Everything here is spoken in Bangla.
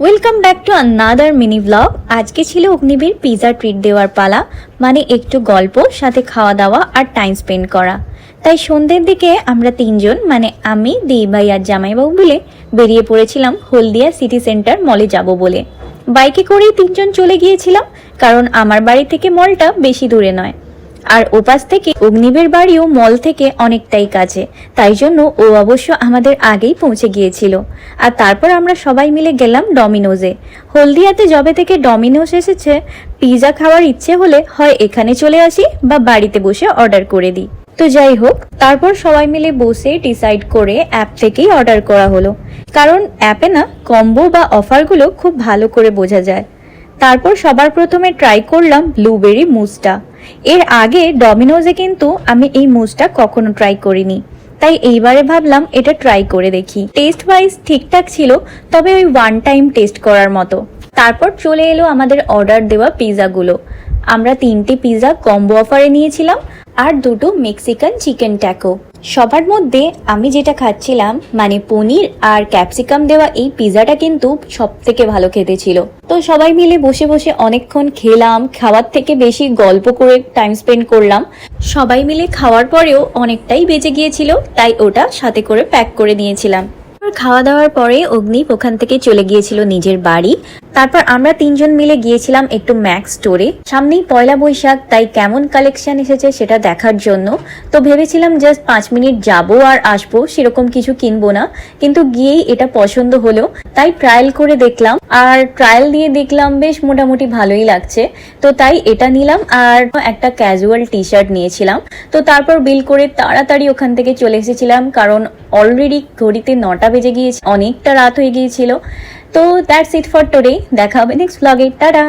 Welcome back to another mini blog. আজকে ছিল অগ্নিবীর পিজা ট্রিট দেওয়ার পালা, মানে একটু গল্প, সাথে খাওয়া দাওয়া আর টাইম স্পেন্ড করা। তাই সন্ধ্যের দিকে আমরা তিনজন, মানে আমি, দিই ভাই আর জামাইবাবু মিলে বেরিয়ে পড়েছিলাম হলদিয়া সিটি সেন্টার মলে যাব বলে। বাইকে করেই তিনজন চলে গিয়েছিলাম, কারণ আমার বাড়ি থেকে মলটা বেশি দূরে নয়, আর ওপাশ থেকে অগ্নিবের বাড়িও মল থেকে অনেকটাই কাছে। তাই জন্য ও অবশ্য আমাদের আগেই পৌঁছে গিয়েছিল। আর তারপর আমরা সবাই মিলে গেলাম ডমিনোজে। হলদিয়াতে যবে থেকে ডমিনোজ এসেছে, পিৎজা খাওয়ার ইচ্ছে হলে হয় এখানে চলে আসি বা বাড়িতে বসে অর্ডার করে দিই। তো যাই হোক, তারপর সবাই মিলে বসে ডিসাইড করে অ্যাপ থেকেই অর্ডার করা হলো, কারণ অ্যাপে না কম্বো বা অফারগুলো খুব ভালো করে বোঝা যায়। তারপর সবার প্রথমে ট্রাই করলাম ব্লুবেরি মুসটা। এর আগে ডমিনোজে কিন্তু আমি এই মুসটা কখনো ট্রাই করিনি, তাই এইবারে ভাবলাম এটা ট্রাই করে দেখি। টেস্ট ওয়াইজ ঠিকঠাক ছিল, তবে ওই ওয়ান টাইম টেস্ট করার মতো। তারপর চলে এলো আমাদের অর্ডার দেওয়া পিৎজাগুলো। আমরা 3টে পিৎজা কম্বো অফারে নিয়েছিলাম আর 2টো মেক্সিকান চিকেন ট্যাকো। সবার মধ্যে আমি যেটা খাচ্ছিলাম, মানে পনির আর ক্যাপসিকাম দেওয়া এই পিৎজাটা কিন্তু সব থেকে ভালো খেতে ছিল। তো সবাই মিলে বসে বসে অনেকক্ষণ খেলাম, খাওয়ার থেকে বেশি গল্প করে টাইম স্পেন্ড করলাম। সবাই মিলে খাওয়ার পরেও অনেকটাই বেঁচে গিয়েছিল, তাই ওটা সাথে করে প্যাক করে নিয়েছিলাম। খাওয়া দাওয়ার পরে অগ্নিপ ওখান থেকে চলে গিয়েছিল নিজের বাড়ি। তারপর আমরা তিনজন মিলে গিয়েছিলাম একটু ম্যাক্স স্টোরে। সামনেই পয়লা বৈশাখ, তাই কেমন কালেকশন এসেছে সেটা দেখার জন্য। তো ভেবেছিলাম জাস্ট 5 মিনিট যাবো আর আসবো, সেরকম কিছু কিনবো না, কিন্তু গিয়েই এটা পছন্দ হলো, তাই ট্রায়াল করে দেখলাম। আর ট্রায়াল দিয়ে দেখলাম বেশ মোটামুটি ভালোই লাগছে, তো তাই এটা নিলাম। আর একটা ক্যাজুয়াল টি শার্ট নিয়েছিলাম। তো তারপর বিল করে তাড়াতাড়ি ওখান থেকে চলে এসেছিলাম, কারণ অলরেডি ঘড়িতে 9টা বেজে গিয়েছে, অনেকটা রাত হয়ে গিয়েছিল। তো দ্যাটস ইট ফর টুডে। দেখা হবে নেক্সট ব্লগে। টাটা।